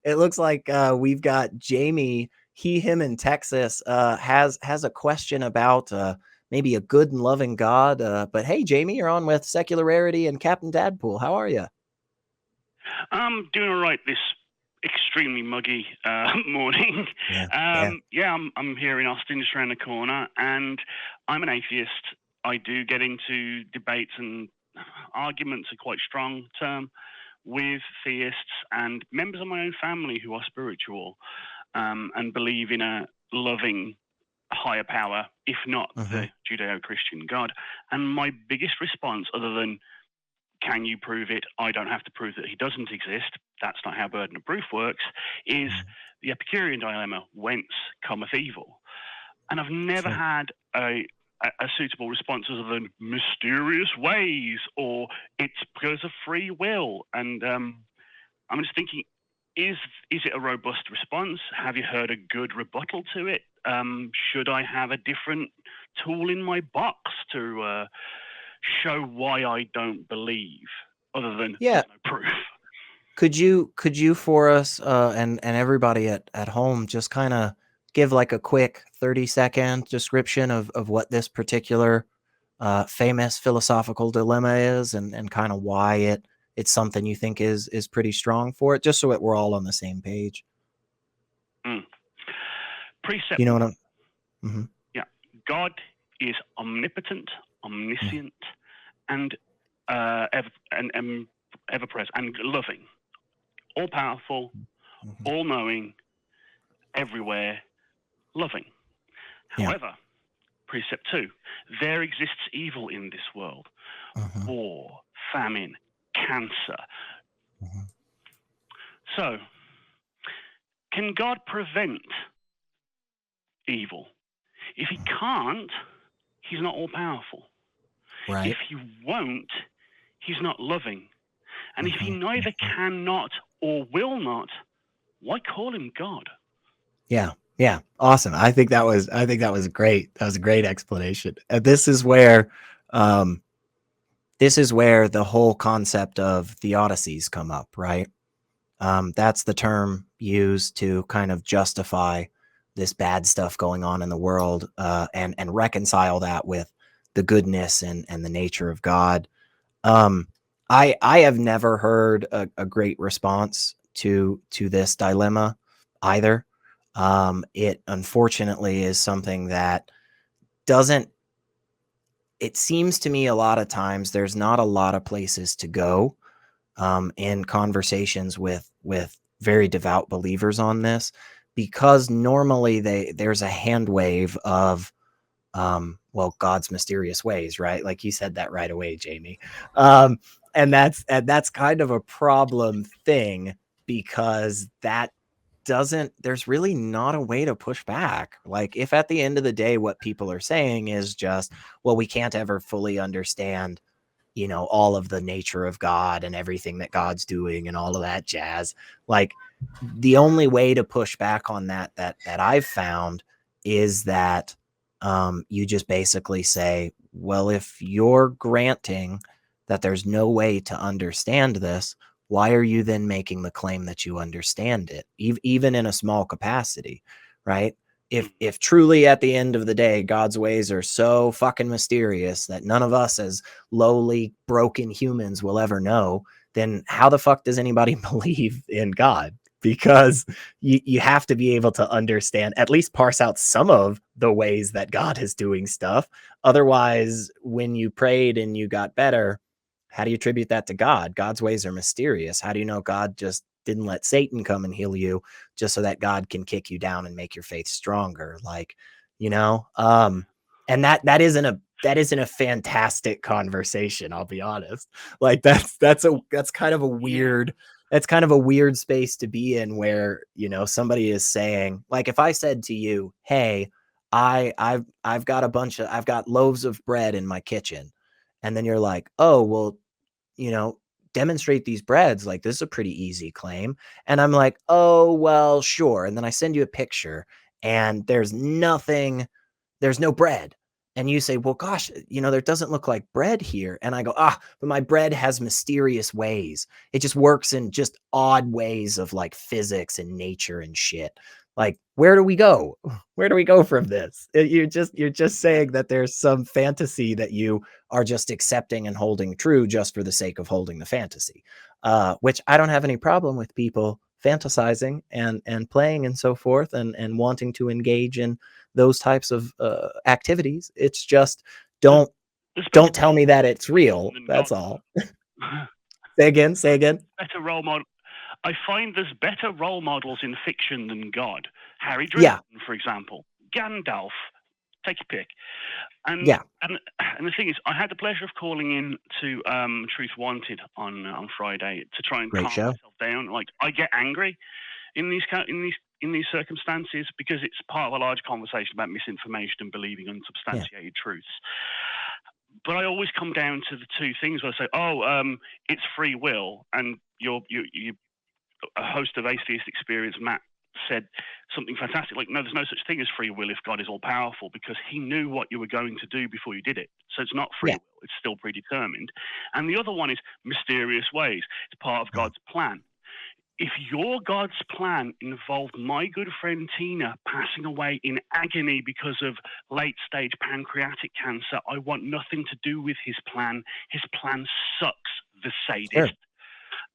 It looks like we've got Jamie. Him in Texas has a question about maybe a good and loving God. But hey, Jamie, you're on with Rarity and Captain Dadpool. How are you? I'm doing all right this extremely muggy morning. Yeah, yeah. Yeah, I'm here in Austin, just around the corner, and I'm an atheist. I do get into debates, and arguments are quite strong term, with theists and members of my own family who are spiritual, and believe in a loving higher power, if not Hmm. the Judeo-Christian God. And my biggest response, other than can you prove it? I don't have to prove that he doesn't exist. That's not how burden of proof works. Is the Epicurean dilemma, whence cometh evil? And I've never Sure. had a suitable response other than mysterious ways or it's because of free will. And I'm just thinking, is it a robust response? Have you heard a good rebuttal to it? Should I have a different tool in my box to show why I don't believe, other than Yeah. there's no proof? Could you for us and everybody at home just kind of give like a quick 30-second description of what this particular famous philosophical dilemma is and kind of why it's something you think is pretty strong for it, just so that we're all on the same page. Mm. Precept You know what one. I'm mhm. Yeah, God is omnipotent, Mm, omniscient, and ever present and loving, all powerful, mhm. all knowing, everywhere, loving. Yeah. However, precept two, there exists evil in this world: Mhm, war, famine, cancer. mhm. So, can God prevent evil? If he can't, he's not all powerful. If Right. he won't, he's not loving. And if he Mhm, neither mhm. cannot or will not, why call him God? Yeah. Yeah. Awesome. I think that was great. That was a great explanation. Um this is where the whole concept of theodicies come up, right? That's the term used to kind of justify this bad stuff going on in the world, and reconcile that with the goodness and the nature of God. Um, I have never heard a great response to this dilemma either. It unfortunately is something that doesn't. It seems to me a lot of times there's not a lot of places to go in conversations with very devout believers on this, because normally there's a hand wave of well, God's mysterious ways, right? Like you said that right away, Jamie. Um, and that's kind of a problem thing, because that doesn't there's really not a way to push back. Like, if at the end of the day what people are saying is just, well, we can't ever fully understand, all of the nature of God and everything that God's doing and all of that jazz. Like, the only way to push back on that I've found is that you just basically say, well, if you're granting that there's no way to understand this, why are you then making the claim that you understand it, even in a small capacity, right? If truly at the end of the day God's ways are so fucking mysterious that none of us as lowly broken humans will ever know, then how the fuck does anybody believe in God? Because you have to be able to understand, at least parse out some of the ways that God is doing stuff. Otherwise, when you prayed and you got better, how do you attribute that to God? God's ways are mysterious. How do you know God just didn't let Satan come and heal you just so that God can kick you down and make your faith stronger? Like, you know, and that isn't a fantastic conversation, I'll be honest. Like, that's kind of a Yeah. weird that's kind of a weird space to be in, where, somebody is saying, like, if I said to you, hey, I've got loaves of bread in my kitchen, and then you're like, oh, well, you know demonstrate these breads, like, this is a pretty easy claim. And I'm like, oh, well, sure. And then I send you a picture, and there's no bread. and you say, well, gosh, there doesn't look like bread here. And I go, but my bread has mysterious ways. It just works in just odd ways of like physics and nature and shit. Like, where do we go? Where do we go from this? You're just saying that there's some fantasy that you are just accepting and holding true just for the sake of holding the fantasy, which I don't have any problem with people fantasizing and playing and so forth and wanting to engage in those types of activities. It's just don't tell me that it's real. That's all. Say again. Better role model. I find there's better role models in fiction than God. Harry Dresden, Yeah. for example, Gandalf. Take your pick. And Yeah. and the thing is, I had the pleasure of calling in to Truth Wanted on Friday to try and Great calm show. myself down. Like, I get angry in these circumstances because it's part of a large conversation about misinformation and believing unsubstantiated truths. But I always come down to the two things where I say, it's free will, and you a host of Atheist Experience, Matt, said something fantastic, like, no, there's no such thing as free will if God is all powerful, because he knew what you were going to do before you did it. So it's not free will, it's still predetermined. And the other one is mysterious ways. It's part of God's plan. If your God's plan involved my good friend Tina passing away in agony because of late stage pancreatic cancer, I want nothing to do with his plan. His plan sucks, the sadist. Sure.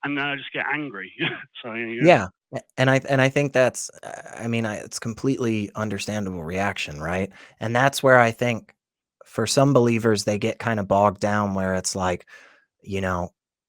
And then I just get angry. So yeah. And I think that's, it's completely understandable reaction, right? And that's where I think for some believers, they get kind of bogged down where it's like,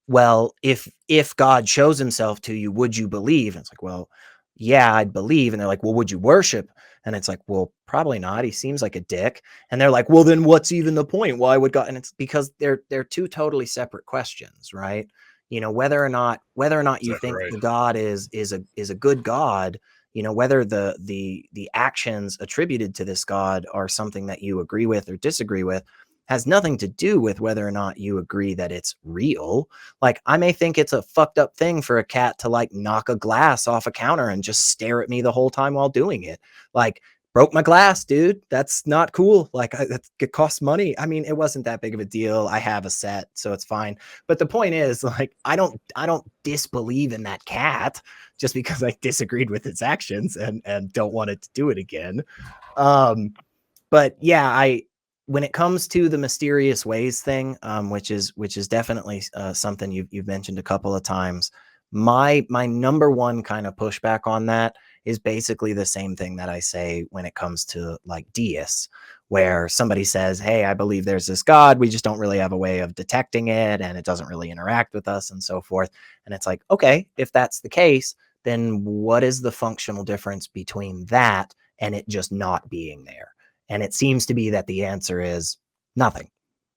well, if God shows himself to you, would you believe? And it's like, well, yeah, I'd believe. And they're like, well, would you worship? And it's like, well, probably not. He seems like a dick. And they're like, well, then what's even the point? Why would God? And it's because they're two totally separate questions, right? Whether or not you think the God is a good God, whether the actions attributed to this God are something that you agree with or disagree with, has nothing to do with whether or not you agree that it's real. Like, I may think it's a fucked up thing for a cat to like knock a glass off a counter and just stare at me the whole time while doing it. Like, broke my glass, dude. That's not cool. Like, it costs money. I mean, it wasn't that big of a deal. I have a set, so it's fine. But the point is, like, I don't disbelieve in that cat just because I disagreed with its actions and don't want it to do it again. But yeah, when it comes to the mysterious ways thing, which is definitely something you've mentioned a couple of times, my number one kind of pushback on that is basically the same thing that I say when it comes to like deists, where somebody says, hey, I believe there's this God, we just don't really have a way of detecting it, and it doesn't really interact with us and so forth. And it's like, okay, if that's the case, then what is the functional difference between that and it just not being there? And it seems to be that the answer is nothing.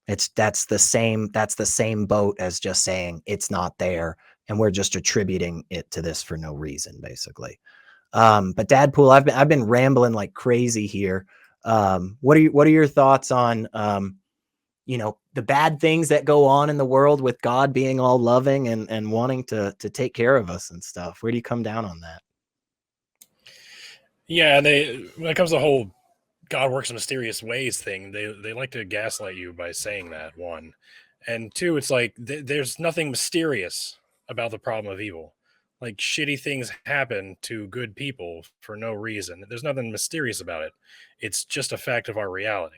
That's the same boat as just saying it's not there, and we're just attributing it to this for no reason, basically. But Dadpool, I've been rambling like crazy here. What are your thoughts on the bad things that go on in the world with God being all loving and wanting to take care of us and stuff? Where do you come down on that? Yeah, when it comes to the whole God works in mysterious ways thing, they like to gaslight you by saying that, one. And two, it's like there's nothing mysterious about the problem of evil. Like, shitty things happen to good people for no reason. There's nothing mysterious about it. It's just a fact of our reality.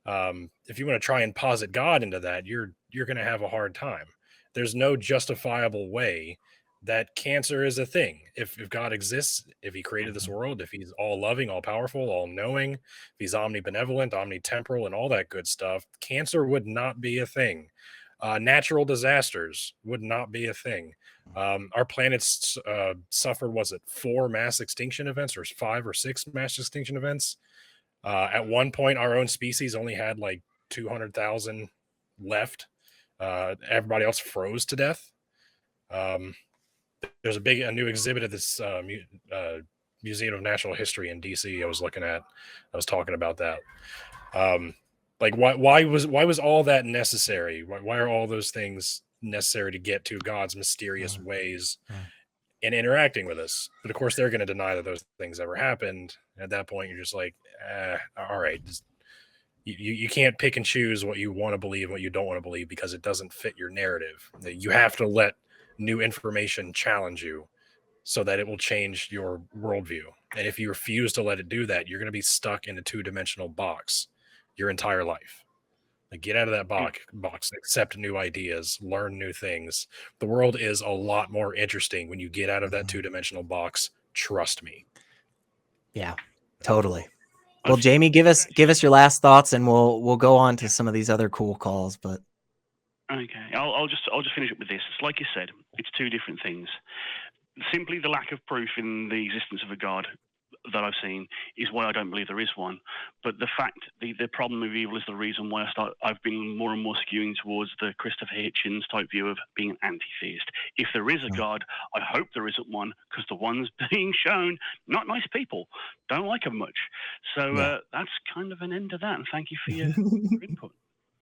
If you want to try and posit God into that, you're going to have a hard time. There's no justifiable way that cancer is a thing. If God exists, if he created this world, if he's all loving, all powerful, all knowing, if he's omnibenevolent, omnitemporal, and all that good stuff, cancer would not be a thing. Natural disasters would not be a thing. Our planet's suffered, was it 4 mass extinction events or 5 or 6 mass extinction events? At one point, our own species only had like 200,000 left. Everybody else froze to death. There's a new exhibit at this Museum of Natural History in DC. I was talking about that. Like, why was all that necessary? Why are all those things necessary to get to God's mysterious ways and interacting with us? But of course, they're going to deny that those things ever happened. At that point, you're just like, all right, You can't pick and choose what you want to believe and what you don't want to believe because it doesn't fit your narrative. You have to let new information challenge you so that it will change your worldview. And if you refuse to let it do that, you're going to be stuck in a two-dimensional box your entire life. Like, get out of that box, accept new ideas, learn new things. The world is a lot more interesting when you get out of that two-dimensional box. Trust me. Yeah, totally. Well, Jamie, give us your last thoughts, and we'll go on to some of these other cool calls. But okay, I'll just finish up with this. It's like you said, it's two different things. Simply the lack of proof in the existence of a God that I've seen is why I don't believe there is one. But the fact, the problem of evil is the reason why I've been more and more skewing towards the Christopher Hitchens type view of being an anti-theist. If there is a God, I hope there isn't one, because the ones being shown, not nice people, don't like them much. So that's kind of an end to that. And thank you for your input.